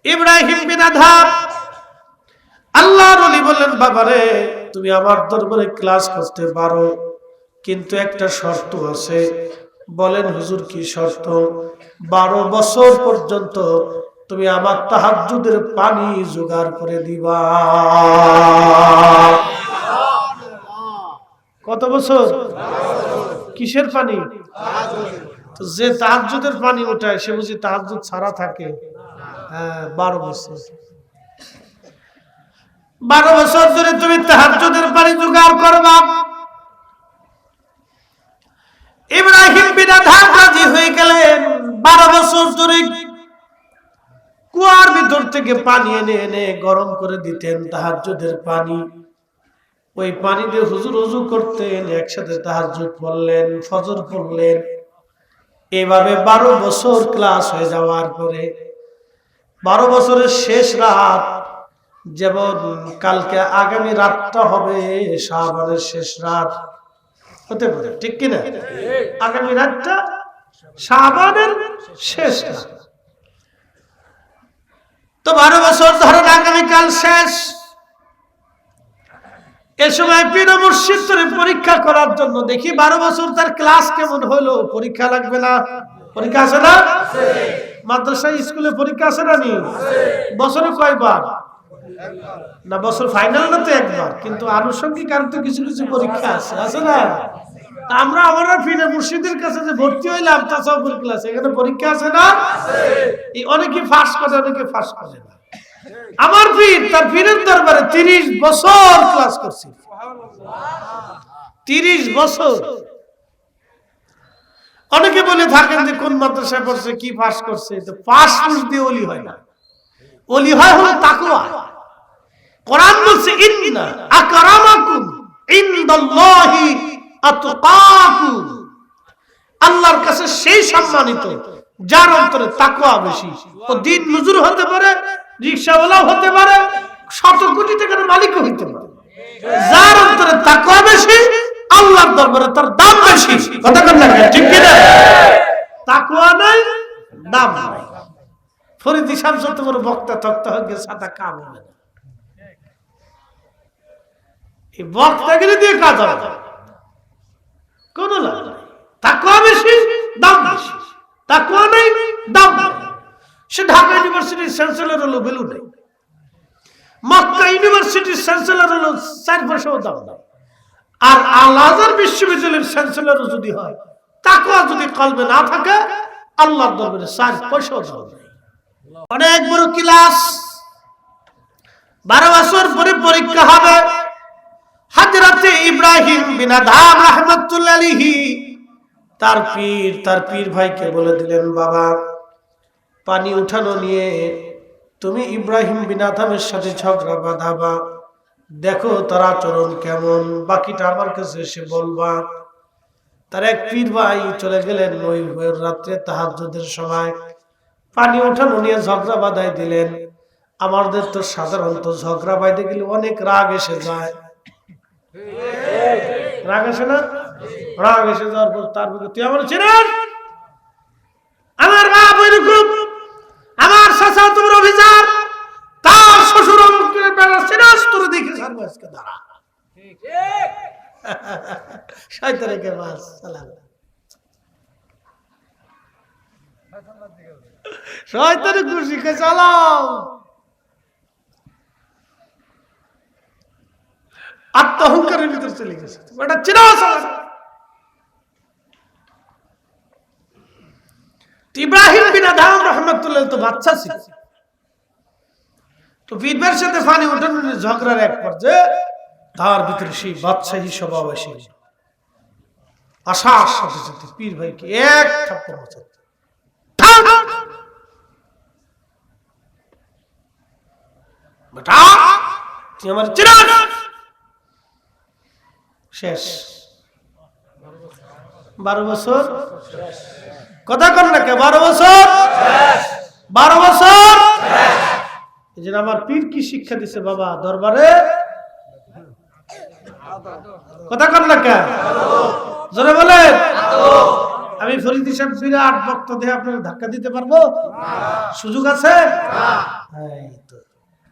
ইব্রাহিম বিন Adham আল্লাহর ওলি বললেন, বাবারে তুমি আমার দরবারে ক্লাস করতে পারো, কিন্তু একটা শর্ত আছে। বলেন হুজুর কি শর্ত? 12 বছর পর্যন্ত তুমি আমার তাহাজ্জুদের পানি জোগাড় করে দিবা। কত বছর? কিসের পানি? যে তাহাজ্জুদের পানি ওঠায় সে বুঝি তাহাজ্জুদ ছাড়া থাকে? হ্যাঁ, 12 বছর। 12 বছর ধরে তুমি তাহাজ্জুদের পানি জোগাড় করবা। ইব্রাহিম বিন আদহাম রাজি হয়ে গেলেন। 12 বছর ধরে কুয়ার ভিতর থেকে পানি এনে এনে গরম করে দিতেন তাহাজ্জুদের পানি। ওই পানি দিয়ে হুজুর ওযু করতেন, একসাথে তাহাজ্জুদ পড়লেন, ফজর পড়লেন। এইভাবে 12 বছর ক্লাস হয়ে যাওয়ার পরে 12 বছরের শেষ রাত, যেমন কালকে আগামী রাতটা হবে শাবানের শেষ রাত হতে পারে, ঠিক কিনা? আগামী রাতটা শাবানের শেষ রাত। তো 12 বছর ধরে আগামীকাল শেষ। এ সময় পীর মুর্শিদ ধরে পরীক্ষা করার জন্য দেখি 12 বছর তার ক্লাস কেমন হলো। পরীক্ষা লাগবে না? পরীক্ষা আছে না? মাদ্রাসা স্কুলে পরীক্ষা আছে না? নি বছরে কয়বার? না বছর ফাইনাল না তো একবার, কিন্তু আনুষঙ্গিক আর তো কিছু কিছু পরীক্ষা আছে, আছে না? আমরা পীর মুর্শিদের কাছে যে ভর্তি হইলাম তাসাউফের ক্লাসে, এখানে পরীক্ষা আছে না? এই অনেকে পাস করে, অনেকে পাস করে না। আমার পীর তার পীরের দরবারে 30 বছর ক্লাস করছে। 30 বছর। অনেকে বলে থাকেন যে কোন মাদ্রাসায় পড়ছে, কি পাস করছে। তো পাস কোর্স দিয়ে ওলি হয় না। ওলি হয় হলো তাকওয়া। কোরআন বলছে ইন্না আকরামাকুম ইনদাল্লাহি আতকাকুম। আল্লাহর কাছে সেই সম্মানিত যার অন্তরে তাকওয়া বেশি। ও দিন মজুর হতে পারে, রিকশাওয়ালাও হতে পারে, 100 কোটি টাকার মালিকও হতে পারে। যার অন্তরে তাকওয়া বেশি আল্লাহর দরবারে তার দাম বেশি। কথা বলেন না, ঠিক কি না? তাকওয়া নাই, দাম নাই। ফরিদ শামসুল তোমার বক্তা তক্তা হয়ে গেছে, সাদা কাম হবে না। এই বক্তাগিরি দিয়ে কাজ হবে না, কোন লাভ নাই। তাকওয়া বেশি, দাম বেশি। তাকওয়া নাই, দাম নাই। সে ঢাকা ইউনিভার্সিটির চ্যান্সেলর হলো, ভ্যালু নেই। মক্কা ইউনিভার্সিটির চ্যান্সেলর হলো 4 পয়সাও দাম নাই। আর আল আজহার বিশ্ববিদ্যালয়ের চ্যান্সেলর যদি হয়, তাকওয়া যদি কলবে না থাকে, আল্লাহর দরবারে 4 পয়সাও দাম নাই। অনেক বড় ক্লাস। 12 বছর পরে পরীক্ষা হবে। হযরতে ইব্রাহিম বিন আদহাম রাহমাতুল্লাহ আলাইহি তার পীর ভাইকে বলে দিলেন, বাবা পানি উঠানো নিয়ে তুমি ইব্রাহিম বিন আদহামের সাথে ঝগড়া বাঁধাবা, দেখো তার আচরণ কেমন, বাকিটা আমার কাছে এসে বলবা। তার এক পীর ভাই চলে গেলেন ওই রাত্রে তাহাজ্জুদের সময়, পানি উঠানো নিয়ে ঝগড়া বাঁধাই দিলেন। আমাদের তো সাধারণত ঝগড়া বাঁধতে গেলে অনেক রাগ এসে যায়। রাগ আসে না? রাগ এসে যাওয়ার পর তার বুকে, তুই আমার চিনেন? আমার বাপ ওইরকম, আমার চাচা তোমার অভিযান, তার শ্বশুর সিরাজ তোর দেখে ছাড়বো আজকে, দাঁড়া। শয়তানের মাস সালাম। শয়তানের খুশি কে চালাও। আত্মহংকারের ভিতর চলে গেছে, ওটা চিরাজ। ইব্রাহিম বিন আদহাম রাহমাতুল্লাহ তো বাচ্চা ছিল। তো পীরের সাথে পানি উঠানো নিয়ে ঝগড়ার এক পর্যায়ে তার ভিতরে সেই বাদশাহী স্বভাব এসে গেল। আশার সাথে সাথে পীর ভাইকে এক থাপ্পড় মারতে, বেটা তুই আমার চিরাজ। শেষ। 12 বছর কথা কর না কে? 12 বছর 12 বছর। এই যে আমার পীর কি শিক্ষা দিছে বাবা দরবারে, কথা কর না কে? জোরে বলেন। আমি আমি ফরিদি সাহেব বিরাট বক্তা দিয়ে আপনাকে ধাক্কা দিতে পারবো? সুযোগ আছে? এই তো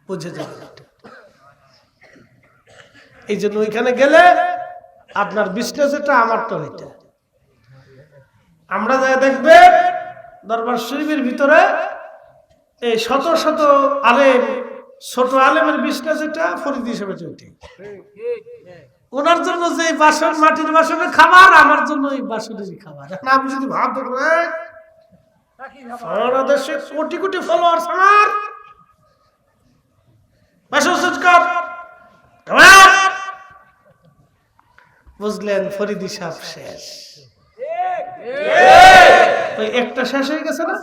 বুঝে যাবেন। এই জন্য ওইখানে গেলে আপনার বিজনেস এটা, আমারটা ওইটা। আমরা যাই দেখবে দরবার শরীফের ভিতরে এই শত শত আলেম, ছোট আলেমের বিজনেস এটা, ফরিদি হিসেবে চলছে। ওনার জন্য যে বাসন, মাটির বাসনের খাবার, আমার জন্য এই বাসনেরই খাবার। এখন আপনি যদি ভাবতে পারেন সারা দেশে কোটি কোটি ফলোয়ার্স আমার, বুঝলেন ফরিদি সাহেব শেষ। একটা শেষ হয়ে গেছে না?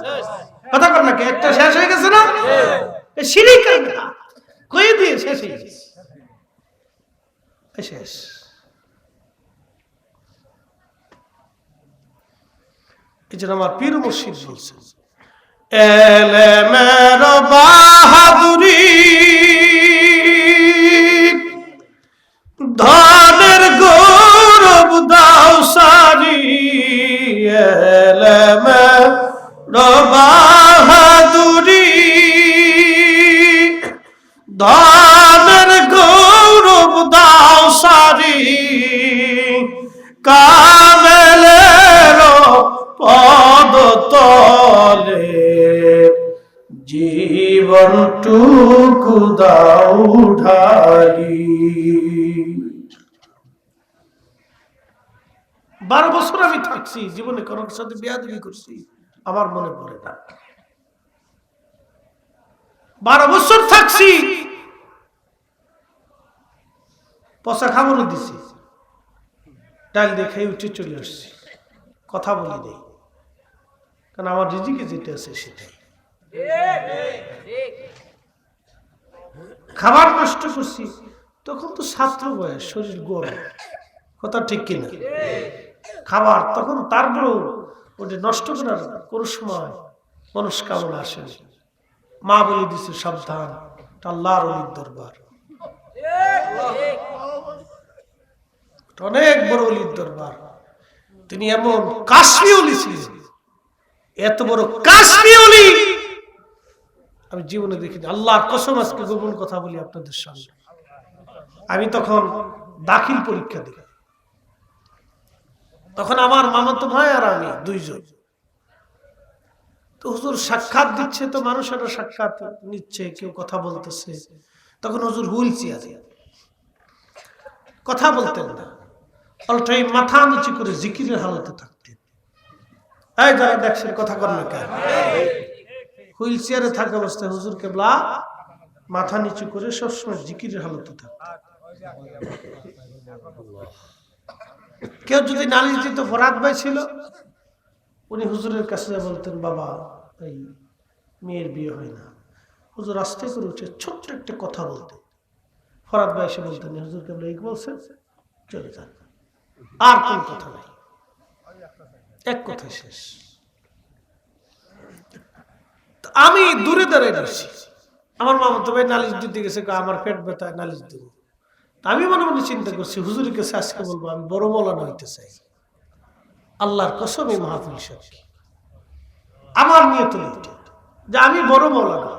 কথা কর নাকি? একটা শেষ হয়ে গেছে না? শিরিক কয়ে দিয়ে শেষ হয়ে গেছে, শেষ। এই জন্য আমার পীর মুর্শিদ বলছেন, এলেমের বাহাদুরি ধনের গৌরব দাও সারি, এলেমের বাহাদুরি ধনের গৌরব দাও সারি, কামেলের পদ তলে জীবনটুকু দাও ঢালি। 12 বছর আমি থাকছি, জীবনে কারোর সাথে বেয়াদবি করছি আমার মনে পড়ে না। 12 বছর থাকছি, পচা খাবারও দিছি, ডাল দিয়ে খেয়ে উঠে চলে আসছি, কথা বলি নেই, কারণ আমার রিজিকে যেটা আছে সেটাই। খাবার নষ্ট করছি, তখন তো ছাত্র বয়স, শরীর গরম, কথা ঠিক কিনা? খাবার তখন, তারপরেও ওটা নষ্ট করার কোনো সময় মনস্কামনা আসে। মা বলে দিছে সাবধান, আল্লাহর ওলির দরবার, অনেক বড় ওলির দরবার। তিনি এমন কাশ্মী ওলি ছিলেন, এত বড় কাশ্মী ওলি আমি জীবনে দেখিনি। আল্লাহর কসম, আজকে গোপন কথা বলি আপনাদের সামনে, আমি তখন দাখিল পরীক্ষা দিই, তখন আমার মামাতো ভাই আর আমি দুইজন। তো হুজুর সাক্ষাৎ দিচ্ছে, তো মানুষেরা সাক্ষাৎ নিচ্ছে, কেউ কথা বলতেছে। তখন হুজুর হুইল চেয়ারে, কথা বলতেন না, অলটাই মাথা নিচু করে জিকিরের হালতে থাকতেন। এই যারা দেখছেন কথা কর না কেন? হুইল চেয়ারে থাকা অবস্থায় হুজুর কেবলা মাথা নিচু করে সবসময় জিকিরের হালতে থাকতেন। কেউ যদি নালিশ দিত, ফরাদ ভাই ছিল, উনি হুজুরের কাছে বলতেন, বাবা এই মেয়ের বিয়ে হয় না। হুজুর আস্তে করে উঠে ছোট্ট একটা কথা বলতেন, ফরাদ ভাই এসে বলতেন, হুজুর কেবল এই বলছেন, চলে যান, আর কোন কথা নাই, এক কথা শেষ। আমি দূরে দাঁড়িয়ে রয়েছি, আমার মামাতো ভাই নালিশ দিতে গেছে, আমার পেট ব্যথায় নালিশ দেব। আমি মনে মনে চিন্তা করছি, হুজুরের কাছে আজকে বলবো আমি বড় মৌলানা হইতে চাই। আল্লাহর কসম, এই মাহফিল সাক্ষী, আমার নিয়ত যে আমি বড় মৌলানা।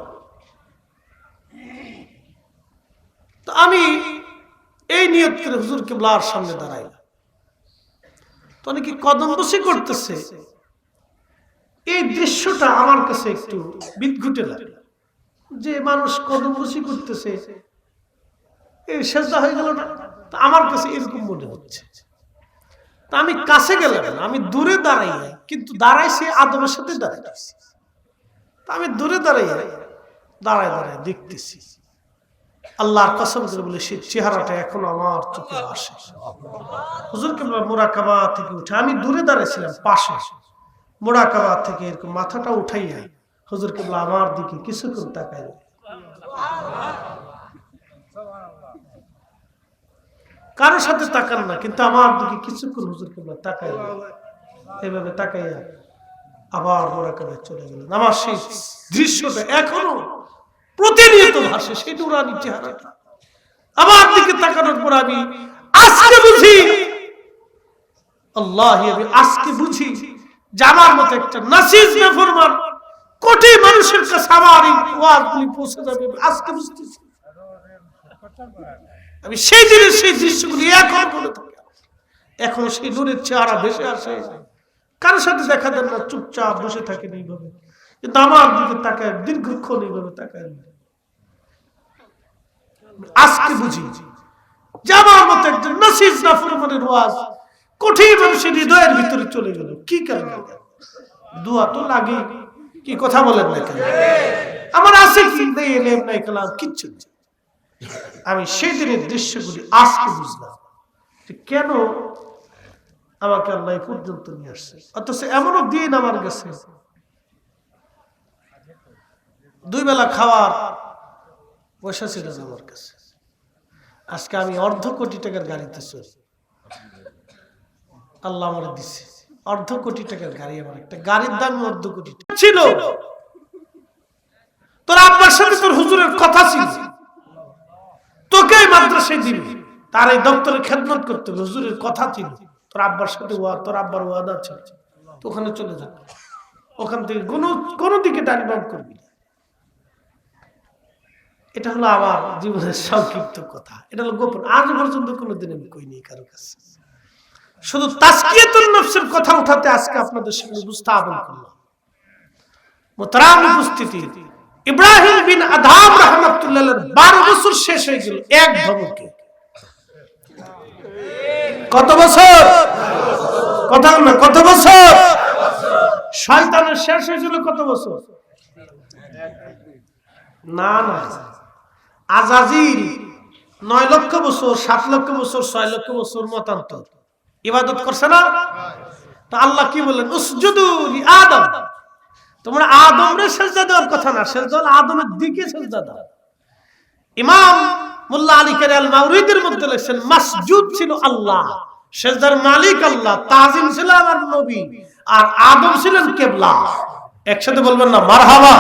তো আমি এই নিয়ত করে হুজুর কিবলার সামনে দাঁড়াইলাম। তো অনেকে কদম বসে করতেছে, এই দৃশ্যটা আমার কাছে একটু বিদঘুটে লাগে, যে মানুষ কদম বসে করতেছে, এই সেজদা হয়ে গেল না। তো আমার কাছে এরকম মনে হচ্ছে। তা আমি কাছে গেলাম না, আমি দূরে দাঁড়াই, কিন্তু দাঁড়াইছি আদবের সাথে দাঁড়াইছি। তা আমি দূরে দাঁড়াই দাঁড়ায় দেখতেছি, আল্লাহর কসম করে বলে সেই চেহারাটা এখনো আমার চোখে আসে। হুজুর কিবলা মুরাকাবা থেকে উঠে, আমি দূরে দাঁড়াইছিলাম পাশে, মুরাকাবা থেকে এরকম মাথাটা উঠাইয়া হুজুর কিবলা আমার দিকে কিছুক্ষণ তাকাইল। কারোর সাথে তাকান না, কিন্তু আমার দিকে কিছুক্ষণ হুজুর কিবলা তাকাইল, এভাবে তাকাইয়া আবার মুরাকাবায় চলে গেলেন। আমার সেই দৃশ্যটা এখনো প্রতিনিয়ত ভাসে, সেই নুরানি চেহারাটা। আমার দিকে তাকানোর পর আমি আজকে বুঝি, আল্লাহ, আমি আজকে বুঝি যে আমার মতো একটা নাসিজ নাফরমান কোটি মানুষের কাছে আমার এই ওয়াজগুলি পৌঁছে যাবে আজকে বুঝতেছি। আমি সেই দিনের সেই দৃশ্যগুলি এখন মনে থাকে, এখন সেই নূরের চেহারা ভেসে আসে। কারোর সাথে দেখা দেন না, চুপচাপ বসে থাকেন এইভাবে, কিন্তু আমার দিকে তাকায় দীর্ঘক্ষণ এইভাবে তাকায়। আজকে বুঝি যে আমার মতো একজন নাসিজ নাফরমানের ওয়াজ কোটি মানুষের হৃদয়ের ভিতরে চলে গেল। কি কারণে? দোয়া তো লাগে, কি কথা বলেন না কেন? আমার আছে কি নেই, এলেম নাই, কালাম কিচ্ছু নেই। আমি সেই দিনের দৃশ্যগুলি আজকে বুঝলাম কেন আমাকে আল্লাহ পর্যন্ত নিয়ে আসছে। অথচ এমনও দিন আমার কাছে দুই বেলা খাওয়ার পয়সা ছিল না আমার কাছে। আজকে আমি $1.5 কোটি গাড়িতে চলি। আল্লাহ আমার দিচ্ছে $1.5 কোটি গাড়ি। আমার একটা গাড়ির দাম $1.5 কোটি ছিল। তোর আব্বার সাথে তোর হুজুরের কথা ছিল, তোকে মাদ্রাসায় দিবি, তার এই দপ্তরে খেদমত করতে হবে, হুজুরের কথা ছিল। তোর আব্বার সাথে তোর আব্বার ওয়াদা ছিল, তো ওখানে চলে যাবে। ওখান থেকে কোনো দিকে ডাইভার্ট করবি না। এটা হলো আমার জীবনের সংক্ষিপ্ত কথা। এটা হলো গোপন, আজ পর্যন্ত কোনোদিন আমি কইনি কারো কাছে। শুধু তাজকিয়াতুন নফসের কথা উঠাতে আজকে আপনাদের সামনে উপস্থাপন করলাম। মুহতারাম উপস্থিতি, ইব্রাহিম বিন আদহাম রাহমাতুল্লাহ আলাইহির 12 বছর শেষ হয়ে গেল এক ধমকে। কত বছর? কথা না, কত বছর? শয়তানের শেষ হয়েছিল কত বছর? না না, আজাজিল 9 লক্ষ বছর, 7 লক্ষ বছর, 6 লক্ষ বছর মতান্তর ইবাদত করছে না? তো আল্লাহ কি বললেন? উসজুদু লি আদম, তোমরা আদমরে সিজদা দেওয়ার কথা না, সিজদা আদমের দিকে সিজদা দাও। ইমাম মোল্লা আলী কারি আল মাওরিদির মধ্যে লেখেন মাসজুদ ছিল আল্লাহ, সিজদার মালিক আল্লাহ, তাজিম ছিল আমার নবী, আর আদম ছিলেন কিবলা। একসাথে বলবেন না মারহাবা?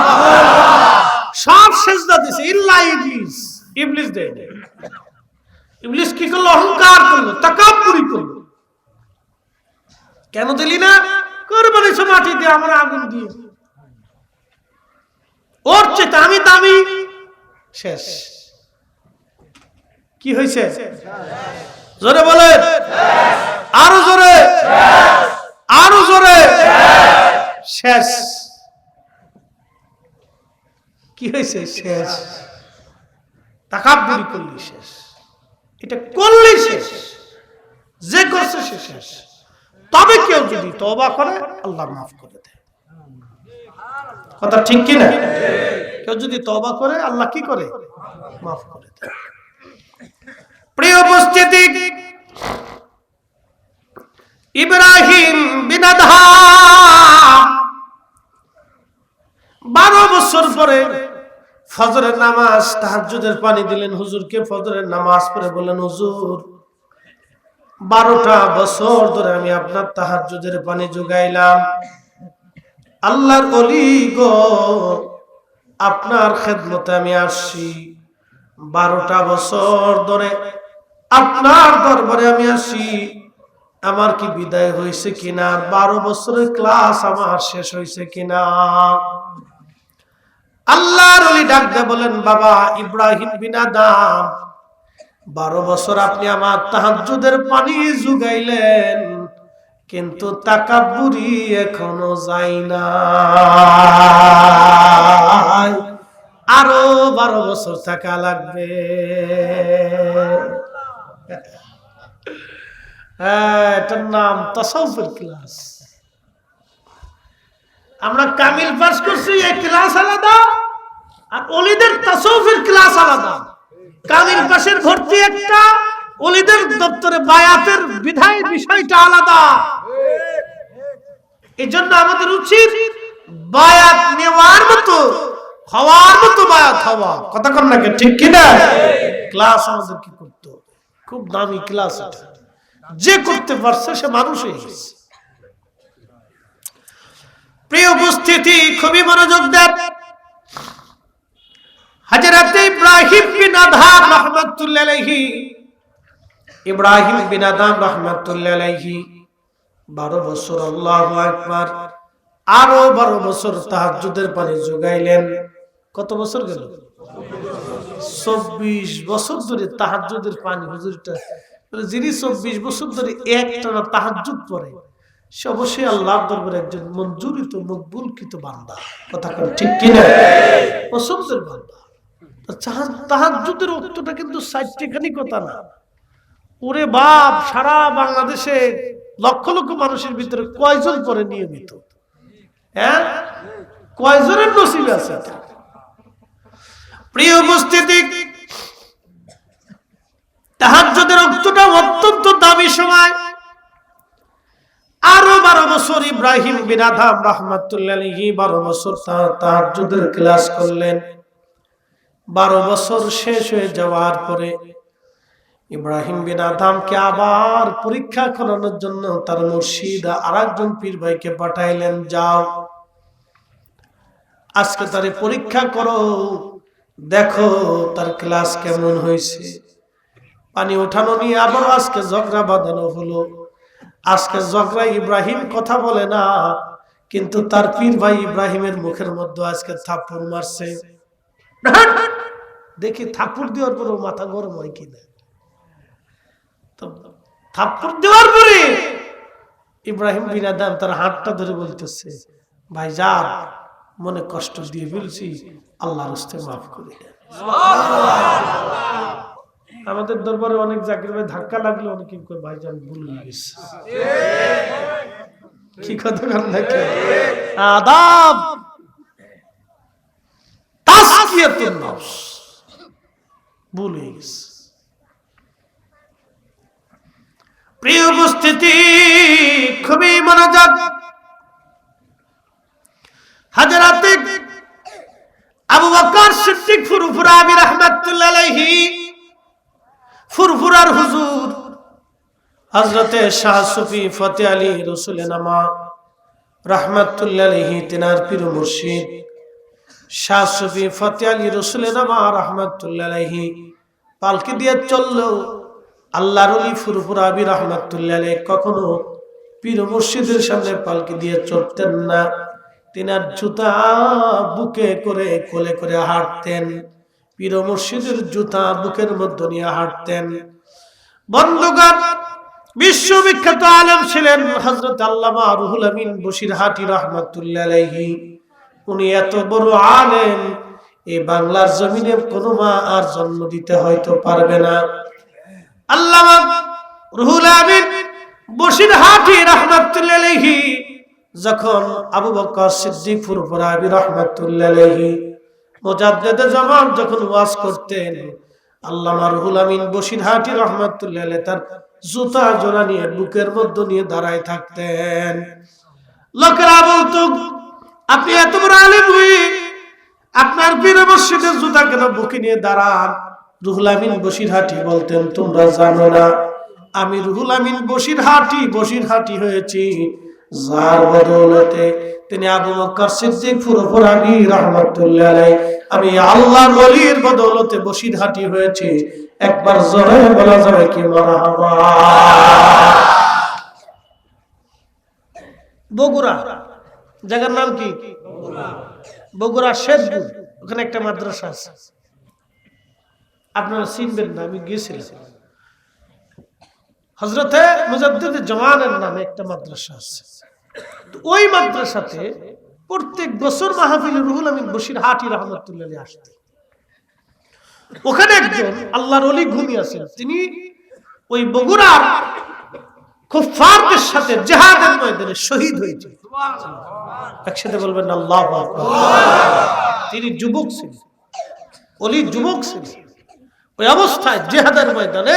সব সিজদা দিয়েছে ইল্লা ইবলিস। ইবলিস দেয় না। ইবলিস কি করলো? অহংকার করলো, তাকাব্বুরি করলো। কেন দিলি না? কুরবানি মাটি দিয়ে, আমরা আগুন দিয়ে, ওর চেয়ে আমি দামি। শেষ। কি হয়েছে? জোরে বলে, আরো জোরে, আরো জোরে। শেষ। কি হয়েছে? শেষ। তাকাব্বুরি করলি শেষ, এটা করলি শেষ, যে করছে সে শেষ। তবে কেউ যদি তওবা করে আল্লাহ মাফ করে দেয়। কথা ঠিক কি না? কেউ যদি তওবা করে আল্লাহ কি করে? মাফ করে দেয়। প্রিয় উপস্থিতি, ইব্রাহিম বিন আদহাম 12 বছর পরে ফজরের নামাজ, তাহাজ্জুদের পানি দিলেন হুজুরকে। ফজরের নামাজ পড়ে বললেন, হুজুর 12টা বছর ধরে আমি আপনার তাহাজ্জুদের পানি জোগাইলাম। আল্লাহর ওলি গো, আপনার খেদমতে আমি আসছি। 12টা বছর ধরে আপনার দরবারে আমি আসি। আমার কি বিদায় হয়েছে কিনা? 12 বছরের ক্লাস আমার শেষ হয়েছে কিনা? আল্লাহর ওলি ডাক দিয়ে বলেন, বাবা ইব্রাহিম বিন আদম, 12 বছর আপনি আমার তাহাজ্জুদের পানি জুগাইলেন, কিন্তু তাকাব্বুরি এখনো যায় না। আরো 12 বছর থাকা লাগবে। এটার নাম তাসাউফের ক্লাস। আমরা কামিল পাস করছি, এই ক্লাস আলাদা, আর ওলিদের তাসাউফের ক্লাস আলাদা। কামিল পাশের ভর্তি একটা, ওলিদের দপ্তরে বায়াতের বিধায় বিষয়টা আলাদা। এই জন্য আমাদের উচিত বায়াত নেওয়ার মতো, হওয়ার মতো বায়াত হওয়া। কথা কন না, ঠিক কিনা? ক্লাস আমাদের কি করতে হবে, খুব দামি ক্লাস। যে করতে পারছে সে মানুষ হয়ে গেছে। প্রিয় উপস্থিতি, খুবই মনোযোগ দেন। হযরত ইব্রাহিম বিন আদহাম রাহমাতুল্লাহি আলাইহি, ইব্রাহিম বিন আদহাম রাহমাতুল্লাহি আলাইহি 12 বছর আল্লাহু আকবার, আরো 12 বছর তাহাজ্জুদের পানি যোগাইলেন। কত বছর গেল? 24 বছর ধরে তাহাজ্জুদের পানি হুজুরটা, যিনি 24 বছর ধরে একটানা তাহাজ্জুদ পড়ে সে অবশ্যই আল্লাহর দরবারে একজন মঞ্জুরিত মকবুলকৃত বান্দা। কথা কোন ঠিক কি না? পছন্দের বান্দা। তাহাজ্জুদের অর্থটা কিন্তু সাইট্রিখানি কথা না। ওরে বাপ, সারা বাংলাদেশে লক্ষ লক্ষ মানুষের ভিতরে কয়জন পড়ে নিয়মিত? হ্যাঁ, কয়জনের নসিব আছে? প্রিয় উপস্থিতি, তাহাজ্জুদের অর্থটা অত্যন্ত দামি সময়। আরো 12 বছর ইব্রাহিম বিন আদহাম রাহমাতুল্লাহি আলাইহি 12 বছর তাহাজ্জুদের ক্লাস করলেন। 12 বছর শেষ হয়ে যাওয়ার পরে ইব্রাহিম বিন আদহামকে আবার পরীক্ষা করানোর জন্য তার মুর্শিদ আরেকজন পীর ভাইকে পাঠাইলেন, যাও আজকে তারে পরীক্ষা করো, দেখো তার ক্লাস কেমন হয়েছে। পানি উঠানো নিয়ে আবার আজকে ঝগড়া বাঁধানো হলো। আজকে ঝগড়া ইব্রাহিম কথা বলে না, কিন্তু তার পীর ভাই ইব্রাহিমের মুখের মধ্যে আজকে থাপ্পড় মারছে। দেখি থাপ্পড় দেওয়ার পরে মাথা গরম হয় কিনা। থাপ্পড় দেওয়ার পরে ইব্রাহিম বিন আদহাম তার হাতটা ধরে বলতেছে, ভাই যা মনে কষ্ট দিয়ে ফেলছি, আল্লাহর রাস্তায় মাফ করে দেন। আমাদের দরবারে অনেক জাকির ভাই ধাক্কা লাগলে অনেকে কই ভাইজান ভুল হয়ে গেছে। কি কথা কান দেখে আদাব তাসকিয়াতুন নফস, ভুল হয়ে গেছে। প্রিয় উপস্থিতি, খুবই মনোযোগ। হযরত আবু বকর সিদ্দিক ফুরফুরাবি রাহমাতুল্লাহি আলাইহি, ফুরফুরার হুজুর হযরতে শাহ সুফি ফতেহ আলী রসুলেনামা রাহমাতুল্লাহি আলাইহি, তিনার পীর মুর্শিদ শাহ সুফি ফতেহ আলী রসুলেনামা রাহমাতুল্লাহি আলাইহি পালকি দিয়ে চললো। আল্লাহর ওলি ফুরফুরাবি রাহমাতুল্লাহি আলাইহি কখনো পীর মুর্শিদের সামনে পালকি দিয়ে চলতেন না। তিনার জুতা বুকে করে কোলে করে হাঁটতেন, পীর মুর্শিদের জুতা বুকের মধ্যে নিয়ে হাঁটতেন। বন্ধুগণ, বিশ্ববিখ্যাত আলেম ছিলেন হযরত আল্লামা রুহুল আমিন বসিরহাটি রাহমাতুল্লাহি আলাইহি। উনি এত বড় আলেম, এই বাংলার জমিনে কোনো মা আর জন্ম দিতে হয়তো পারবে না। আল্লামা রুহুল আমিন বসিরহাটি রাহমাতুল্লাহি আলাইহি যখন আবু বকর সিদ্দিক ফুরফুরাবি রাহমাতুল্লাহি আলাইহি মুজাদ্দিদে জামান যখন ওয়াজ করতেন, আল্লামা রুহুল আমিন বসিরহাটি রাহমাতুল্লাহি আলাইহি তার জুতা জোড়া নিয়ে বুকের মধ্যে নিয়ে দাঁড়ায় থাকতেন। লোকেরা বলতো, আপনি এত বড় আলেম হয়ে আপনার পীর মুর্শিদের জুতা কেন বুকে নিয়ে দাঁড়ান? রুহুল আমিন বসিরহাটি বলতেন, তোমরা জানো না আমি রুহুল আমিন বসিরহাটি হয়েছি যার বদৌলতে তিনি আবু বকর সিদ্দিক ফুরফুরাবি রাহমাতুল্লাহি আলাইহি, আমি আল্লাহর ওলির বদৌলতে বসিরহাটি হয়েছি। একবার জোরে বলা যাবে কি মারহাবা? বগুড়া জায়গার নাম কি? বগুড়া শেরপুর, ওখানে একটা মাদ্রাসা আছে, আপনারা চিনবেন না, আমি গিয়েছিলাম। হযরতে মুজাদ্দিদ জামানের নামে একটা মাদ্রাসা আছে। ওই মাদ্রাসাতে প্রত্যেক বছর মাহফিলে রুহুল আমিন বসিরহাটি রাহমাতুল্লাহি আলাইহি আসতেন। ওখানে একজন আল্লাহর ওলি ঘুমিয়ে আছেন, তিনি ওই বগুড়ার কুফফারদের সাথে জিহাদের ময়দানে শহীদ হয়েছে। একসাথে বলবেন আল্লাহু আকবার। তিনি যুবক ছিলেন, ওলি যুবক ছিলেন, ওই অবস্থায় জিহাদের ময়দানে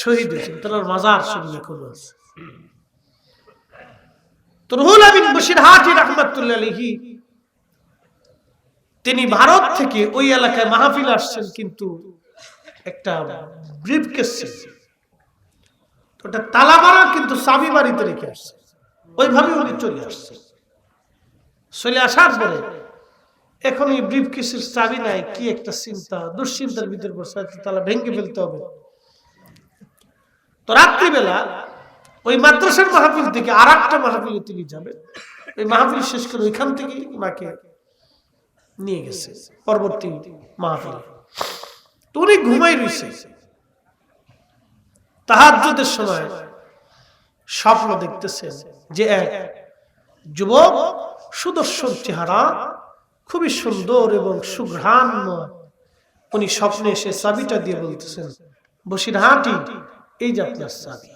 শহীদ হয়েছেন। তার মাজার শরীফে এখনো আছে। রুহুল আমিন বসিরহাটি রাহমাতুল্লাহি আলাইহি তিনি ভারত থেকে ওই এলাকায় মাহফিল আসছেন, কিন্তু একটা ব্রিফকেস ছিল, ওটা তালা মারা, কিন্তু চাবি বাড়িতে রেখে আসছে। ওইভাবে উনি চলে আসছে। চলে আসার পরে এখন এই ব্রিফকেসের চাবি নাই, কি একটা চিন্তা, দুশ্চিন্তার ভিতরে পড়ছে, তালা ভেঙে ফেলতে হবে। তো রাত্রিবেলা ওই মাদ্রাসার মাহফিল থেকে আরেকটা মাহফিলে তিনি যাবেন, ওই মাহফিল শেষ করে ওইখান থেকে ওনাকে নিয়ে গেছে পরবর্তী মাহফিল। তো উনি ঘুমাই রয়েছে, তাহাজ্জুদের সময় স্বপ্ন দেখতেছেন যে এক যুবক সুদর্শন চেহারা, খুবই সুন্দর এবং সুঘ্রাণময়, উনি স্বপ্নে এসে চাবিটা দিয়ে বলতেছেন, বসিরহাটি এই যে আপনার চাবি।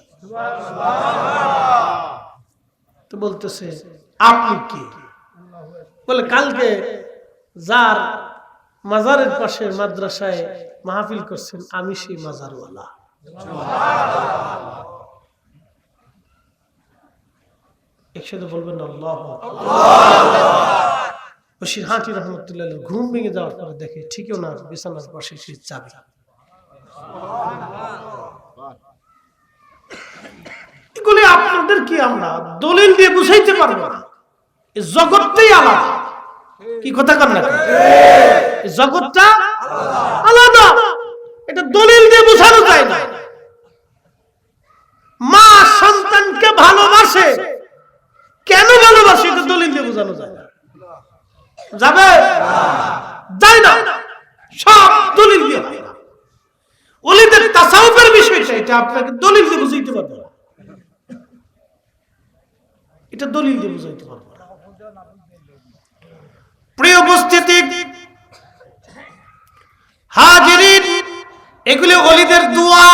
তো বলতেছে আপনি কি? বলে কালকে যার মাজারের পাশে মাদ্রাসায় মাহফিল করছেন আমি সেই মাজারওয়ালা। একসাথে বলবেন আল্লাহু আকবার। বসিরহাটি রহমতুল্লাহ ঘুম ভেঙে যাওয়ার পরে দেখে ঠিক ওনার বিছানার পাশে সেই চাবি। এগুলি আপনাদের কি আমরা দলিল দিয়ে বুঝাইতে পারবো না, জগৎটাই আলাদা। কি কথা কন না, জগৎটা আলাদা, এটা দলিল দিয়ে বোঝানো যায় না। মা সন্তানকে ভালোবাসে, কেন ভালোবাসে এটা দলিল দিয়ে বোঝানো যায় না। যাবে যায় না, সব দলিল দিয়ে হয় না। ওলিদের তাসাউফের বিষয়টা এটা আপনাকে দলিল দিয়ে বুঝাইতে পারবো না, এটা দলিল দিয়ে বুঝাইতে পারবো না। প্রিয় উপস্থিতি, হাজিরিন, এগুলো ওলিদের দোয়া।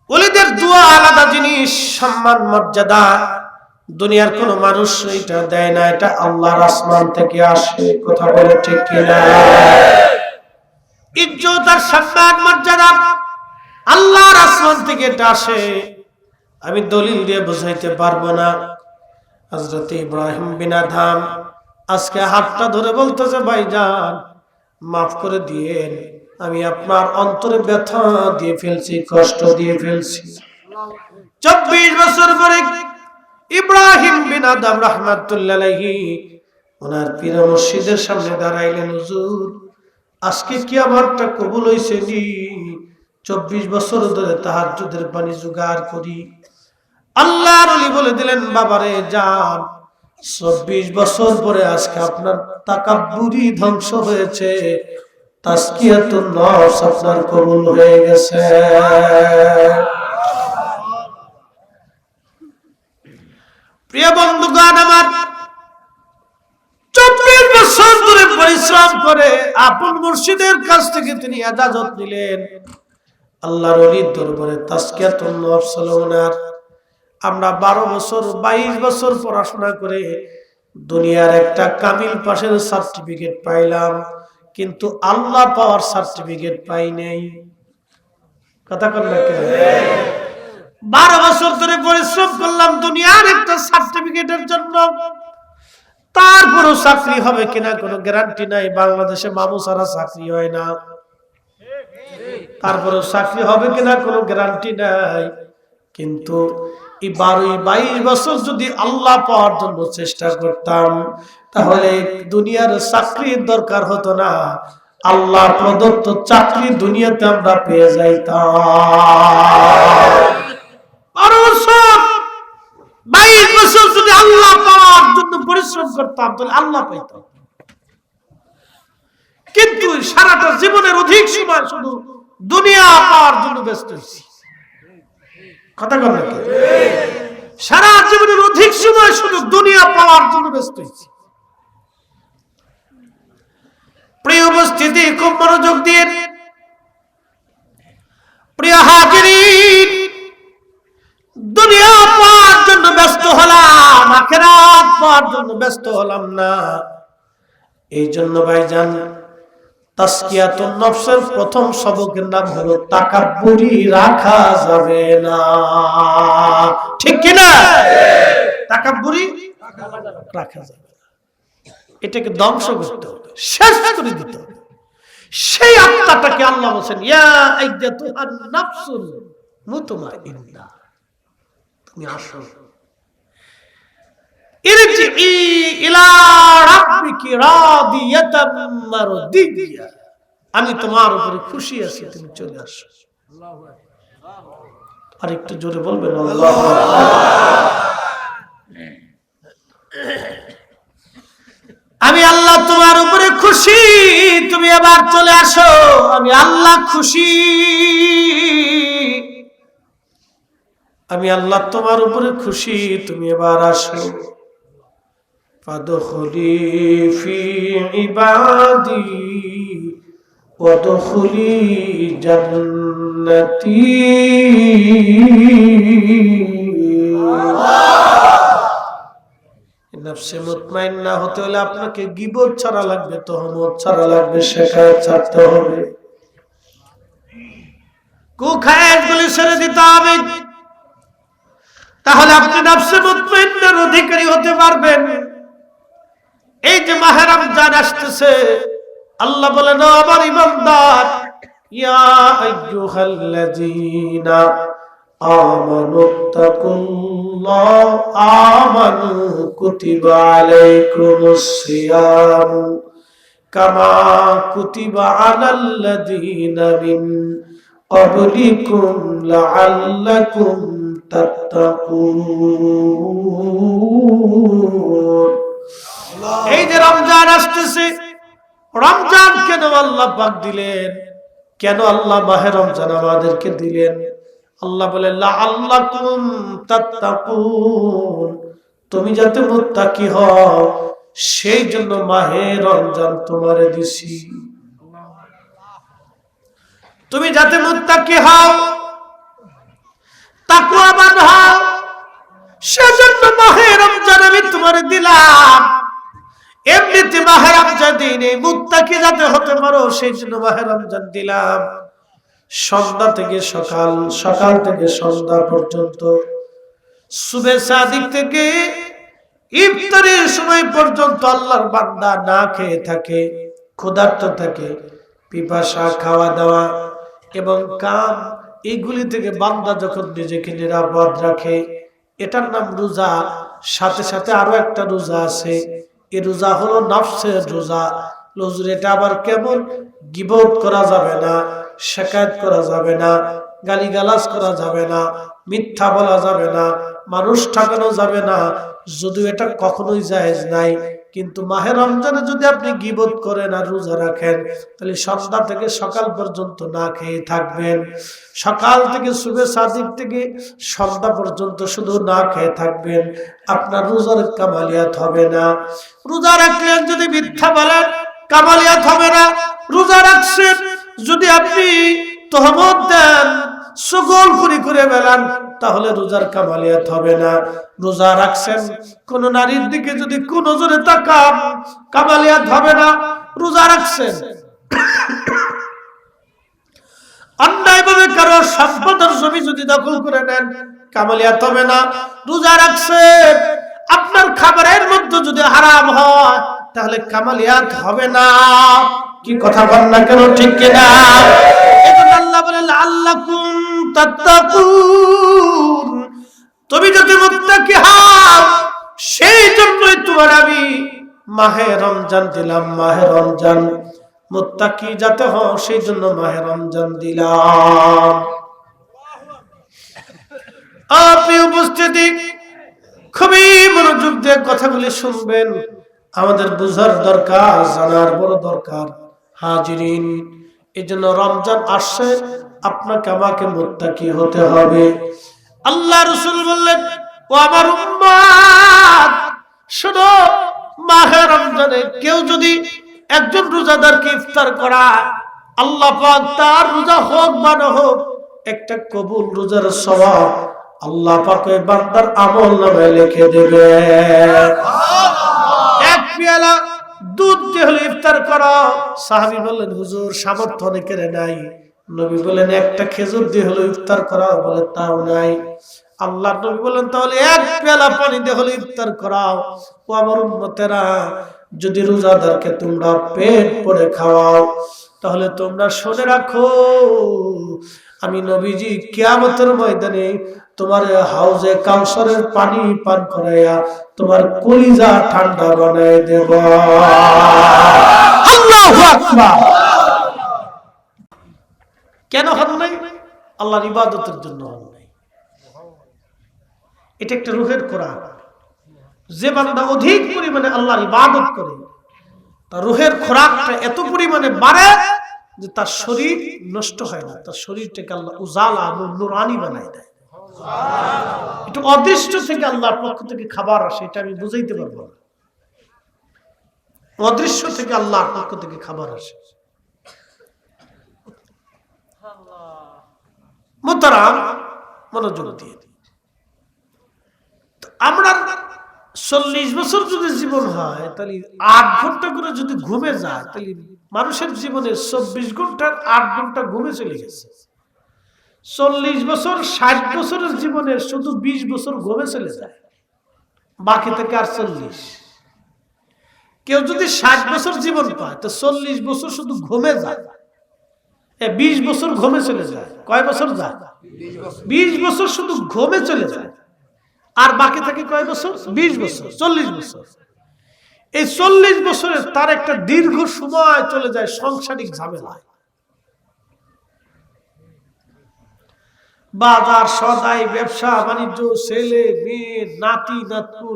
ওলিদের দোয়া আলাদা জিনিস, সম্মান মর্যাদা দুনিয়ার কোন মানুষ এটা দেয় না, এটা আল্লাহর আসমান থেকে আসে। কথা বলে ঠিক কিনা? ইজ্জত আর সম্মান মর্যাদা আল্লাহর আসমান থেকে এটা আসে, আমি দলিল দিয়ে বুঝাইতে পারবো না। হযরত ইব্রাহিম বিন আদহাম আজকে হাতটা ধরে বলতেছে, ভাইজান মাফ করে দিয়েন, আমি আপনার অন্তরে ব্যথা দিয়ে ফেলছি, কষ্ট দিয়ে ফেলছি। 24 বছর পরে ইব্রাহিম বিন আদহাম রাহমাতুল্লাহ আলাইহি ওনার পীর মুর্শিদের সামনে দাঁড়াইলেন, হুজুর আজকে কিয়ামতটা কবুল হইছে নি? 24 বছর ধরে তাহাজ্জুদের পানি জোগাড় করি। আল্লাহর ওলি বলে দিলেন, বাবারে যান, 24 বছর পরে আজকে আপনার তাকাব্বুরি ধ্বংস হয়েছে, তাসকিয়াতুন নফস আপনার কবুল হয়ে গেছে। প্রিয় বন্ধুগণ আমার, 24 বছর ধরে পরিশ্রম করে আপন মুর্শিদের কাছ থেকে তিনি ইজাজত নিলেন, আল্লাহর ওলির দরবারে তাসকিয়াতুন নফস হলো ওনার। আমরা 12 বছর 22 বছর পড়াশোনা করে দুনিয়ার একটা কামিল পাশের সার্টিফিকেট পাইলাম, কিন্তু আল্লাহ পাওয়ার সার্টিফিকেট পাই নাই। কথা কন না কেন? 12 বছর ধরে পরিশ্রম করলাম দুনিয়ার একটা সার্টিফিকেটের জন্য, তারপরও চাকরি হবে কিনা কোনো গ্যারান্টি নাই। বাংলাদেশে মামু ছাড়া চাকরি হয় না, তারপরও চাকরি হবে কিনা কোনো গ্যারান্টি নাই। কিন্তু এই 22 বছর যদি আল্লাহ পাওয়ার জন্য চেষ্টা করতাম, তাহলে দুনিয়ার চাকরির দরকার হতো না, আল্লাহ প্রদত্ত চাকরি দুনিয়াতে আমরা পেয়ে যাইতাম। 22 বছর যদি আল্লাহ পাওয়ার জন্য পরিশ্রম করতাম তাহলে আল্লাহ পাইতাম। কিন্তু সারাটা জীবনের অধিক সময় শুধু দুনিয়া পাওয়ার জন্য ব্যস্ত হয়েছি। কথা কথা সারা জীবনের অধিক সময় শুধু দুনিয়া পাওয়ার জন্য ব্যস্ত হয়েছি। প্রিয় উপস্থিতি, খুব মনোযোগ দিয়ে প্রিয় হাজিরিন, দুনিয়া পাওয়ার জন্য ব্যস্ত হলাম, আখিরাত পাওয়ার জন্য ব্যস্ত হলাম না। এই জন্য ভাইজান, তাসকিয়াতুন নফসের প্রথম সবকের নাম হলো তাকাব্বুরি রাখা যাবে না। ঠিক কি না? তাকাব্বুরি রাখা যাবে না, এটাকে ধ্বংস করতে হবে, শেষ করে দিতে হবে। সেই আত্মাটাকে আল্লাহ বলেন, ইয়া আইয়াতুহান নাফসুল মুতমাইন্না, তুমি আসো, ইরজিই ইলা রাব্বিকি রাদিয়াতাম মারদিয়া, আমি তোমার উপরে খুশি আছি, তুমি চলে আসো। আর একটু জোরে বলবেন আল্লাহু আকবার। আমি আল্লাহ তোমার উপরে খুশি, তুমি এবার চলে আসো, আমি আল্লাহ খুশি, আমি আল্লাহ তোমার উপরে খুশি, তুমি এবার আসো। ফাদখুলি ফি ইবাদি ওয়াদখুলি জান্নাতি। নফসে মুতমাইন্না হতে হলে আপনাকে গীবত ছাড়া লাগবে, তহমত ছাড়া লাগবে, শিকায়ত ছাড়তে হবে, কুখায়াতগুলি ছেড়ে দিতে হবে। তাহলে আপনি নফসে মুতমাইন্নার অধিকারী হতে পারবেন। এই যে মাহে রমজান আসতেছে, আল্লাহ বলেন আমার ইমানদার, ইয়া আইয়ুহাল্লাযীনা আমানুত্তাকুল্লাহ আমানু কুতিবা আলাইকুমুস সিয়াম কামা কুতিবা আলাল্লাযীনা মিন ক্বাবলিকুম লাআল্লাকুম তাত্তাকুন। এই যে রমজান আসতেছে, রমজান কেন আল্লাহ পাক দিলেন, কেন আল্লাহ মাহে রমজান আমাদেরকে দিলেন? আল্লাহ বলে লাআল্লাকুম তাত্তাকুন, তুমি যাতে মুত্তাকি হও সেই জন্য মাহে রমজান তোমারে দিছি। তুমি যাতে মুত্তাকি হও, তাকওয়াবান হও, সেজন্য মাহে রমজান আমি তোমারে দিলাম। এমনিতে মাহে রমজান দিনে মুত্তাকি যাতে হতে পারো সেই জন্য মাহে রমজান দিলাম। সন্ধ্যা থেকে সকাল, সকাল থেকে সন্ধ্যা পর্যন্ত, সুবে সাদিক থেকে ইফতারের সময় পর্যন্ত আল্লাহর বান্দা না খেয়ে থাকে, ক্ষুধার্ত থাকে, পিপাসা, খাওয়া দাওয়া এবং কাম, এইগুলি থেকে বান্দা যখন নিজেকে নিরাপদ রাখে, এটার নাম রোজা। সাথে সাথে আরো একটা রোজা আছে, এই রোজা হলো নফসের রোজা। এটা আবার কেমন? গীবত করা যাবে না, শিকায়ত করা যাবে না, গালিগালাজ করা যাবে না, মিথ্যা বলা যাবে না, মানুষ ঠকানো যাবে না, যদিও এটা কখনোই জায়েজ নাই। কিন্তু মাহে রমজানে যদি আপনি গীবত করেন আর রোজা রাখেন, তাহলে সন্ধ্যা থেকে সকাল পর্যন্ত না খেয়ে থাকবেন। সকাল থেকে সুবে সাদিক থেকে সন্ধ্যা পর্যন্ত শুধু না খেয়ে থাকবেন, আপনার রোজার কামালিয়াত হবে না। রোজা রাখলেন যদি মিথ্যা বলেন, কামালিয়াত হবে না। রোজা রাখছেন যদি আপনি তহমত দেন, সুগলখুরি করে বেলান, তাহলে রোজার কামালিয়াত হবে না। রোজা রাখছেন, কোন নারীর দিকে যদি কোন নজরে তাকান, কামালিয়াত হবে না। রোজা রাখছেন, অন্যায়ভাবে কারো সম্পদের জমি যদি দখল করে নেন, কামালিয়াত হবে না। রোজা রাখছেন, আপনার খাবারের মধ্যে যদি হারাম হয়, তাহলে কামালিয়াত হবে না। কি কথা বল না কেন, ঠিক কিনা? এখন আল্লাহ বলে লাআল্লাকুম তাত্তাকুন, তুমি যদি মুত্তাকি হও সেই জন্যই তোমার আমি মাহে রমজান দিলাম। মাহে রমজান মুত্তাকি যাতে হও সেই জন্য মাহে রমজান দিলাম। আপনি উপস্থিতি খুবই মনোযোগ দিয়ে কথাগুলি শুনবেন, আমাদের বুঝার দরকার, জানার বড় দরকার। হাজিরিন, এই জন্য রমজান আসছে, আপনাকে আমাকে মুত্তাকি হতে হবে। আল্লাহ রাসূল বললেন, ও আমার উম্মত শোনো, মাহে রমজানে কেউ যদি একজন রোজাদারকে ইফতার করা, আল্লাহ পাক তার রোজা হোক বা না হোক, একটা কবুল রোজার সওয়াব আল্লাহ পাক ওই বান্দার আমলনামায় লিখে দেবে। এক পেয়ালা দুধ দিয়ে হলে ইফতার করো। সাহাবী বললেন, হুজুর সামর্থ্য অনেকের নাই। নবী বলেন, একটা খেজুর দিয়ে হলে ইফতার করাও, বলে তাও নাই। আল্লাহ নবী বলেন, তাহলে এক পেয়ালা পানি দিয়ে হলে ইফতার করাও। ও আমার উম্মতেরা, যদি রোজাদারকে তোমরা পেট ভরে খাওয়াও, তাহলে তোমরা শুনে রাখো, আমি নবীজি কিয়ামতের ময়দানে তোমার হাউজে কাউসারের পানি পান করাইয়া তোমার কলিজা ঠান্ডা বানায় দেব। আল্লাহু আকবার। কেন হন নাই? আল্লাহর ইবাদতের জন্য হন নাই। এটা একটা রূহের খোরাক। যে বান্দা অধিক পরিমাণে আল্লাহর ইবাদত করে তার রূহের খোরাকটা এত পরিমাণে বাড়ে যে তার শরীর নষ্ট হয় না, তার শরীরটাকে আল্লাহ উজালা নুরানি বানায় দেয়। এটা অদৃশ্য থেকে আল্লাহর পক্ষ থেকে খাবার আসে, এটা আমি বুঝাইতে পারবো না। অদৃশ্য থেকে আল্লাহর পক্ষ থেকে খাবার আসে। মুহতারাম, মনোযোগ দিয়ে আমরা 40 বছর যদি জীবন হয় তাহলে 8 ঘন্টা করে যদি ঘুমে যায় তাহলে মানুষের জীবনে 24 ঘন্টার 8 ঘন্টা ঘুমে চলে গেছে। 40 বছর 60 বছরের জীবনের শুধু 20 বছর ঘুমে চলে যায়, বাকি থেকে আর 40। কেউ যদি 60 বছর জীবন পায় তো 40 বছর শুধু ঘুমে যায়, 20 বছর ঘুমে চলে যায়। কয় বছর যায়? 20 বছর শুধু ঘুমে চলে যায়, আর বাকি থাকে কয় বছর? 20 বছর, 40 বছর। এই 40 বছরের তার একটা দীর্ঘ সময় চলে যায় সাংসারিক ঝামেলায়, বাজার সদাই, ব্যবসা বাণিজ্য, ছেলে মেয়ে, নাতি নাতপুর,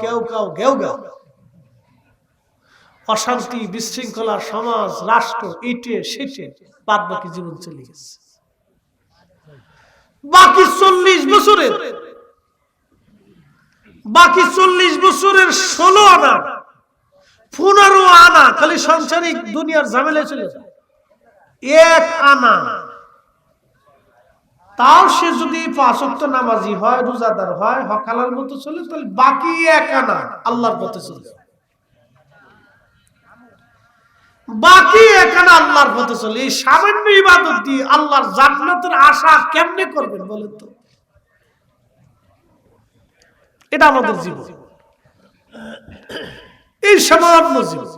কেউ কাউ ঘেউ গাও, অশান্তি বিশৃঙ্খলা, সমাজ রাষ্ট্র, ইটে সেটে বাদ বাকি জীবন চলে গেছে। বাকি 40 বছরের 16 আনা 15 আনা খালি সাংসারিক দুনিয়ার ঝামেলায় চলে যায়। 1 আনা তাও সে যদি 5 ওয়াক্ত নামাজি হয়, রোজাদার হয়, হকালার মতো চলে, তাহলে বাকি 1 আনা আল্লাহর পথে চলে। বাকি 1 আনা আল্লাহর পথে চলে। এই সামান্য ইবাদত দিয়ে আল্লাহর জান্নাতের আশা কেমনে করবেন বলেন তো? এটা আমাদের জীবন, এই সামান্য জীবন।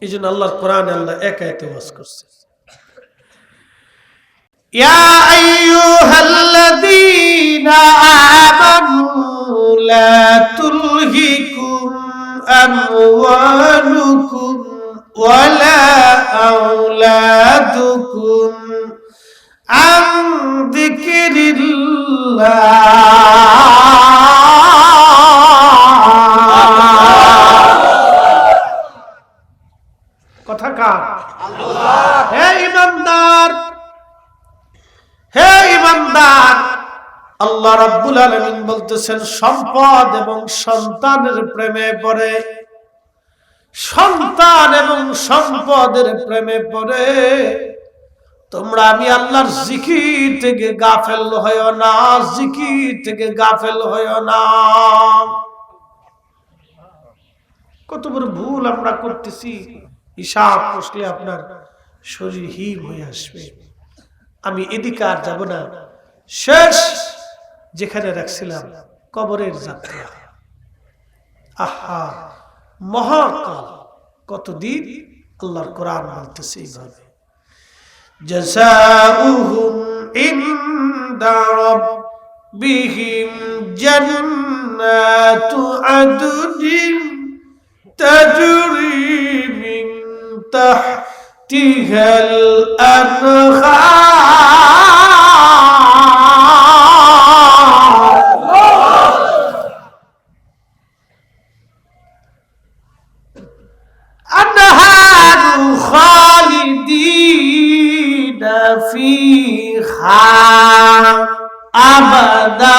এই জন্য আল্লাহর কোরআনে আল্লাহ এক আয়াতে ওয়াজ করছে, ইয়া আইয়ুহাল্লাযীনা আমানু লা তুলহিকুম আমওয়ালুকুম ওয়ালা আওলাদুকুম আন যিকরিল্লাহ। কথা কার? আল্লাহ। হে ইমানদার, হে ইমানদার, আল্লাহ রাব্বুল আলামিন বলতেছেন সম্পদ এবং সন্তানের প্রেমে পড়ে, সন্তান এবং সম্পদের প্রেমে পড়ে তোমরা আমি আল্লাহর জিকির থেকে গাফেল হয়ো না, জিকির থেকে গাফেল হয়ো না। কত বড় ভুল আমরা করতেছি, হিসাব কষলে আপনার শরীর হিম হয়ে আসবে। আমি এদিকে আর যাব না, শেষ যেখানে রাখছিলাম কবরের যাত্রা। আহা মহাকাল, কতদিন আল্লাহর কোরআন বলতেছে এইভাবে, জাযাউহুম ইনদা রাব্বিহিম জান্নাতু আদনিন তাজরি মিন তাহতিহাল আনহার খালিদিনা ফিহা আবাদা।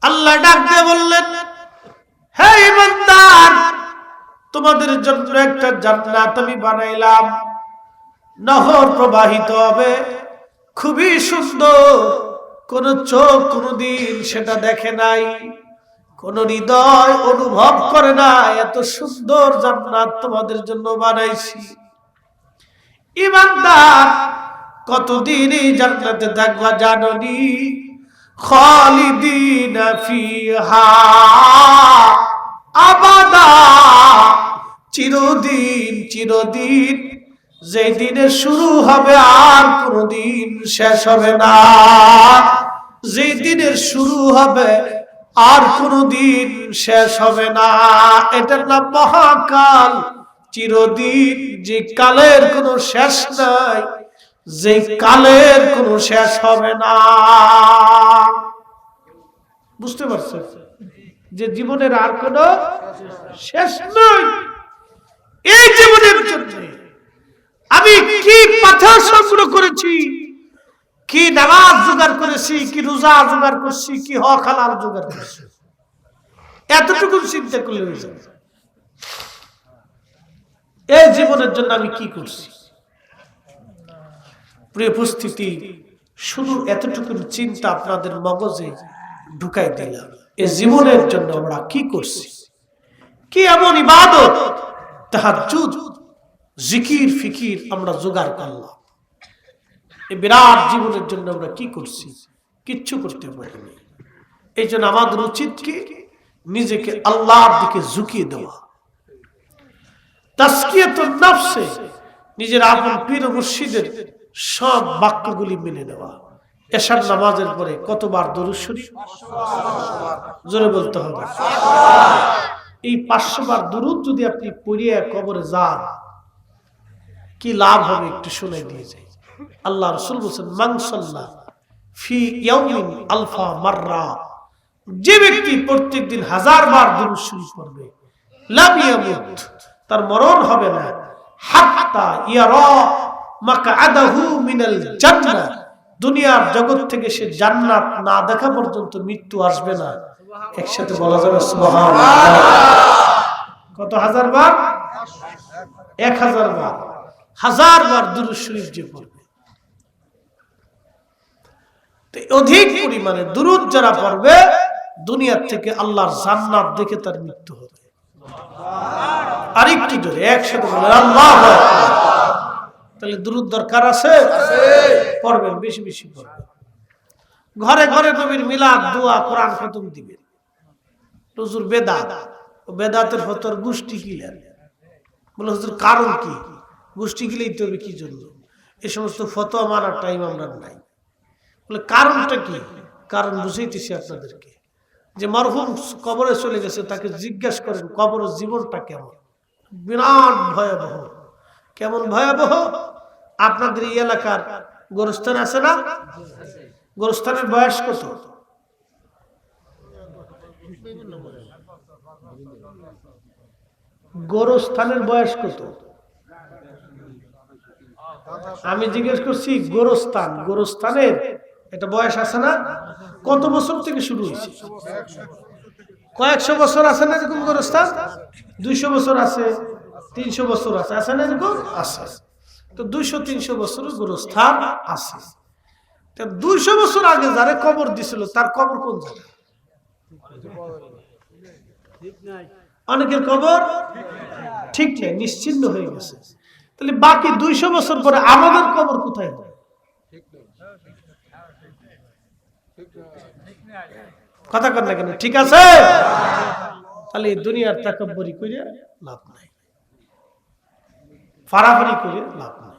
আল্লাহ ডাক দিয়ে বললেন, হে ইমানদার, তোমাদের জন্য একটা জান্নাত আমি বানাইলাম, নহর প্রবাহিত হবে, খুবই সুন্দর। কোন চোখ কোনদিন সেটা দেখে নাই, কোন হৃদয় অনুভব করে না, এত সুন্দর জান্নাত তোমাদের জন্য বানাইছি। ইমানদার, কতদিন এই জান্নাতে থাকবা জানোনি? খালিদিনা ফিহা আবাদা, চিরদিন চিরদিন। যেই দিনে শুরু হবে আর কোনদিন শেষ হবে না, যেই দিনের শুরু হবে আর কোনদিন শেষ হবে না, এটার নাম মহাকাল, চিরদিন, যে কালের কোনো শেষ নাই, যে কালের কোনো শেষ হবে না। বুঝতে পারছেন যে জীবনের আর কোনো শেষ নাই। এই জীবনের জন্য আমি কি পাথর সংগ্রহ করেছি, কি নামাজ জোগাড় করেছি, কি রোজা জোগাড় করছি, কি হক হালাল জোগাড় করছি, এতটুকু চিন্তা করলে হয়ে যাবে। এই জীবনের জন্য আমি কি করছি। প্রিয় উপস্থিতি, শুধু এতটুকু চিন্তা আপনাদের মগজে ঢুকাই দিলাম। এই জীবনের জন্য আমরা কি করছি, কি এমন ইবাদত, তাহাজ্জুদ, জিকির ফিকির আমরা জোগাড় করলাম। এই বিরাট জীবনের জন্য আমরা কি করছি, কিচ্ছু করতে পারিনি। এই জন্য আমাদের উচিত কি, নিজেকে আল্লাহর দিকে ঝুঁকিয়ে দেওয়া, তাসকিয়াতুন নফসে নিজের আপন পীর মুর্শিদের সব বাক্যগুলি মেনে নেওয়া। এশার নামাজের পরে কতবার দরুদ শরীফ? জোরে বলতে হবে। এই 500 বার দরুদ যদি আপনি পড়িয়ে কবরে যান, কি লাভ হবে একটু শুনে দিয়ে যাই। আল্লাহ রাসূল বলেছেন, মান সাল্লা ফি ইয়াউমিন আলফা মাররা, যে ব্যক্তি প্রত্যেকদিন 1000 বার দরুদ শরীফ পড়বে, লাম ইয়ামুত, তার মরণ হবে না, হাত্তা ইয়ারা মাকআদাহু মিনাল জান্নাহ, দুনিয়ার জগৎ থেকে সে জান্নাত না দেখা পর্যন্ত মৃত্যু আসবে না। একসাথে বলা যাবে সুবহানাল্লাহ। কত হাজার বার? 1000 বার। 1000 বার দুরূদ শরীফ যে পড়বে, তো অধিক পরিমাণে দুরূদ যারা পড়বে, দুনিয়া থেকে আল্লাহর জান্নাত দেখে তার মৃত্যু হবে। আরেকটু জোরে একসাথে বলেন আল্লাহু আকবার। তাহলে দুরূদ দরকার আছে? পড়বেন, বেশি বেশি পড়বেন। ঘরে ঘরে নবীর মিলাদ, দোয়া, কোরআন খতম দিবেন। হুজুর বেদাত, বেদাতের ফতোয়ার গোষ্ঠী কিলেন, বলে হুজুর কারণ কি, গোষ্ঠী গিলেই তো হবে কি জন্য, এই সমস্ত ফতোয়া মারার টাইম আমরা নাই। বলে কারণটা কি? কারণ বুঝাইতেছি আপনাদেরকে, যে মরহুম কবরে চলে গেছে, তাকে জিজ্ঞাসা করেন কবরের জীবনটা কেমন। বিরাট ভয়াবহ। কেমন ভয়াবহ? আপনাদের এই এলাকার গোরস্থান আছে না? গোরস্থানের বয়স কত? গোরস্থানের বয়স কত? আমি জিজ্ঞেস করছি গোরস্থান, গোরস্থানের একটা বয়স আছে না? কত বছর থেকে শুরু হয়েছে? কয়েকশো বছর আছে না এরকম গোরস্থান? 200 বছর আছে, 300 বছর আছে, আছে না এরকম? আছে। তো 200-300 বছর গোরস্থান আছে। 200 বছর আগে যারা কবর দিছিল, তার কবর কোন জায়গায়? অনেকের কবর ঠিক নেই, নিশ্চিহ্ন হয়ে গেছে। তাহলে বাকি 200 বছর পরে আমাদের কবর কোথায় হবে? কথা কর না কেন? ঠিক আছে? তাহলে দুনিয়ার তাকাব্বুরি করে লাভ নাই, ফারাফারি করে লাভ নাই,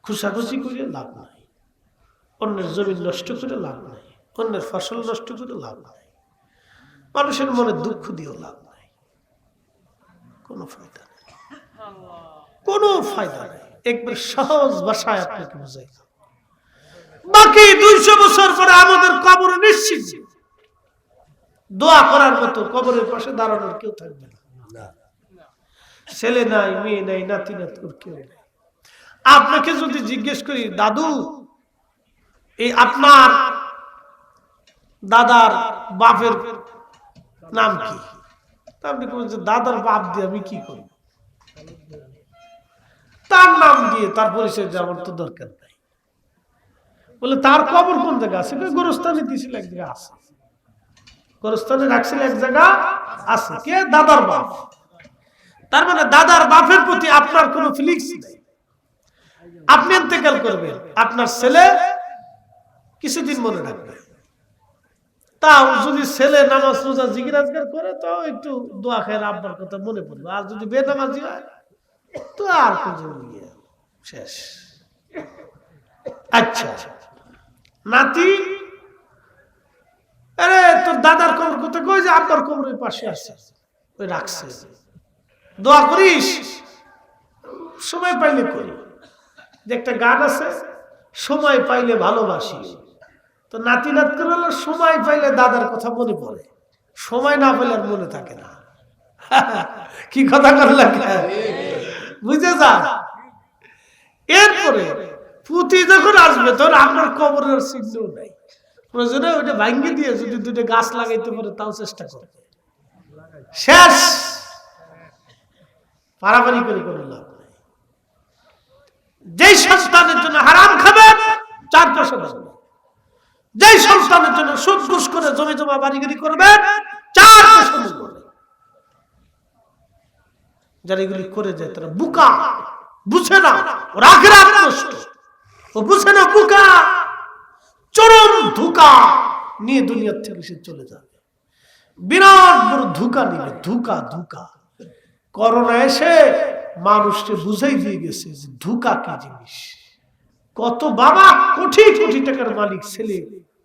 খুশাখুশি করে লাভ নাই, অন্যের জমি নষ্ট করে লাভ নাই, অন্যের ফসল নষ্ট করে লাভ নাই, মানুষের মনে দুঃখ দিয়েও লাভ নাই। কোনো ফায়দা নেই, কোনো ফায়দা নেই। একবার সহজ ভাষায় আপনাকে বুঝাই, বাকি 200 বছর পরে আমাদের কবর নিশ্চিত, দোয়া করার মতো কবরের পাশে দাঁড়ানোর কেউ থাকবে না। ছেলে নাই, মেয়ে নাই, নাতি নাতকুর কেউ নাই। আপনাকে যদি জিজ্ঞেস করি, দাদু এই আপনার দাদার বাপের নাম কি, আপনি বলছেন দাদার বাপ দিয়ে আমি কি করব? তার নাম দিয়ে তার পরিচয় যাওয়ার তো দরকার নাই। বলে তার কবর কোন জায়গা আছে? গোরস্থানে দিয়েছিল এক জায়গা আছে, গোরস্থানে রাখছিল এক জায়গা আছে। কে? দাদার বাপ। তার মানে দাদার বাপের প্রতি আপনার কোনো ফিলিংস নেই। আপনি ইন্তেকাল করবেন, আপনার ছেলে কিছুদিন মনে রাখবে, তাও যদি ছেলে নামাজ রোজা জিকির আজকার করে, তাও একটু দোয়া খায় আব্বার কথা মনে পড়বে। আর যদি বেনামাজি হয় তো আর শেষ। আচ্ছা, নাতি আরে তোর দাদার কবর কোথায়? কই যে আব্বার কবরের পাশে আছে, ওই রাখছে, দোয়া করিস। সময় পাইলে করি। যে একটা গান আছে, সময় পাইলে ভালোবাসি। তো নাতি নাত করে হলো সময় পাইলে দাদার কথা মনে পড়ে, সময় না পেলে আর মনে থাকে না। কি কথা করলাম, বুঝে যা। এরপরে পুঁতি যখন আসবে তখন আপনার কবরের চিহ্ন নাই, প্রয়োজনে ওইটা ভাঙ্গি দিয়ে যদি দুটো গাছ লাগাইতে পারে তাও চেষ্টা করবে। শেষ, পারাপারি করে করে লাভ নাই। যেই সন্তানের জন্য হারাম খাবেন 4 পয়সা দেবেন, যেই সন্তানের জন্য সুদ ঘুষ করে জমি জমা বাড়িগাড়ি করবেন 4 পয়সা দেবেন। যারা এগুলি করে যায় তারা বুকা, বুঝে না ওর আখিরাত নষ্ট, ও বুঝে না বুকা, চরম ধোঁকা নিয়ে দুনিয়ার থেকে সে চলে যাবে। বিরাট বড় ধোঁকা নিবে, ধোঁকা ধোঁকা। করোনা এসে মানুষকে বুঝাই দিয়ে গেছে যে ধোঁকা কি জিনিস। কত বাবা কোটি কোটি টাকার মালিক ছেলে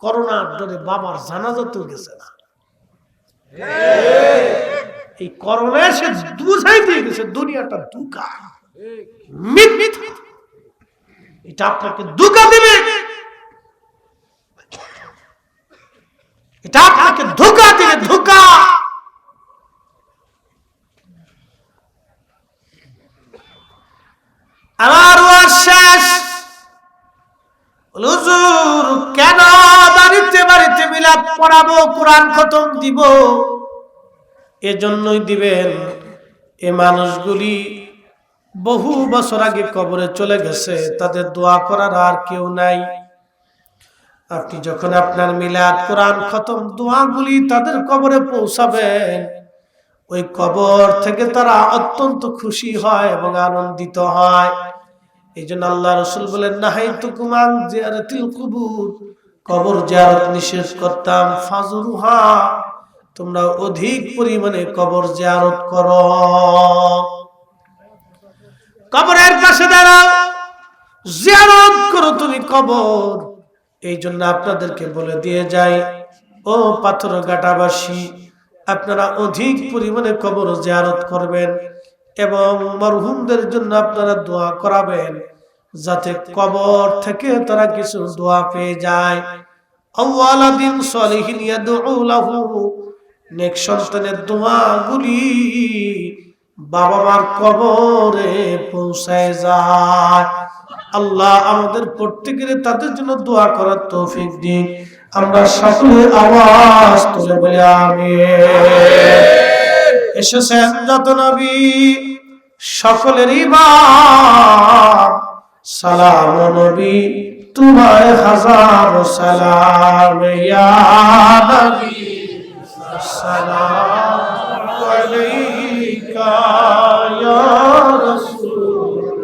করোনার ডরে বাবার জানাজাতেও গেছে না। এই করোনা এসে বুঝাই দিয়ে গেছে দুনিয়াটা ধোঁকা, মিথ্যা। এটা আপনাকে ধোঁকা দিবে, এটা আপনাকে ধোঁকা দিবে, ধোঁকা। আমার শেষ হুজুর, কেন বাড়িতে বাড়িতে মিলাদ পড়াবো, কোরআন খতম দিব? এজন্যই দিবেন, এ মানুষগুলি বহু বছর আগে কবরে চলে গেছে, তাদের দোয়া করার আর কেউ নাই। আপনি যখন আপনার মিলাদ, কোরআন খতম, দোয়াগুলি তাদের কবরে পৌঁছাবেন, ওই কবর থেকে তারা অত্যন্ত খুশি হয় এবং আনন্দিত হয়। এই জন্য আল্লাহ রাসূল বলেন, নাহাইতুকুম আন জিয়ারাতিল কুবুর, কবর জিয়ারত নিষেধ করতাম, ফাজুরুহা, তোমরা অধিক পরিমাণে কবর জিয়ারত করো। কবরের পাশে দাঁড়াও, জিয়ারত করো তুমি কবর। এই জন্য আপনাদেরকে বলে দিয়ে যাই, ও পাথরঘাটাবাসী, আপনারা অধিক পরিমাণে কবর জিয়ারত করবেন এবং মরহুমদের জন্য আপনারা দোয়া করাবেন, যাতে কবর থেকে তারা কিছু দোয়া পেয়ে যায়। আওয়ালাদিন সলিহিন ইয়াদউ লাহু, নেক সন্তানের দোয়াগুলি বাবা মার কবরে পৌঁছায় যায়। আল্লাহ আমাদের প্রত্যেকের তাদের জন্য দোয়া করার তৌফিক দিন। আমরা সকলে আওয়াজ তুলে বলি আমিন। এসেছেন যত নবী সকলের ইমাম, সালাম নবী তোমায় হাজার সালাম, ইয়া নবী সালাম আলাইকা।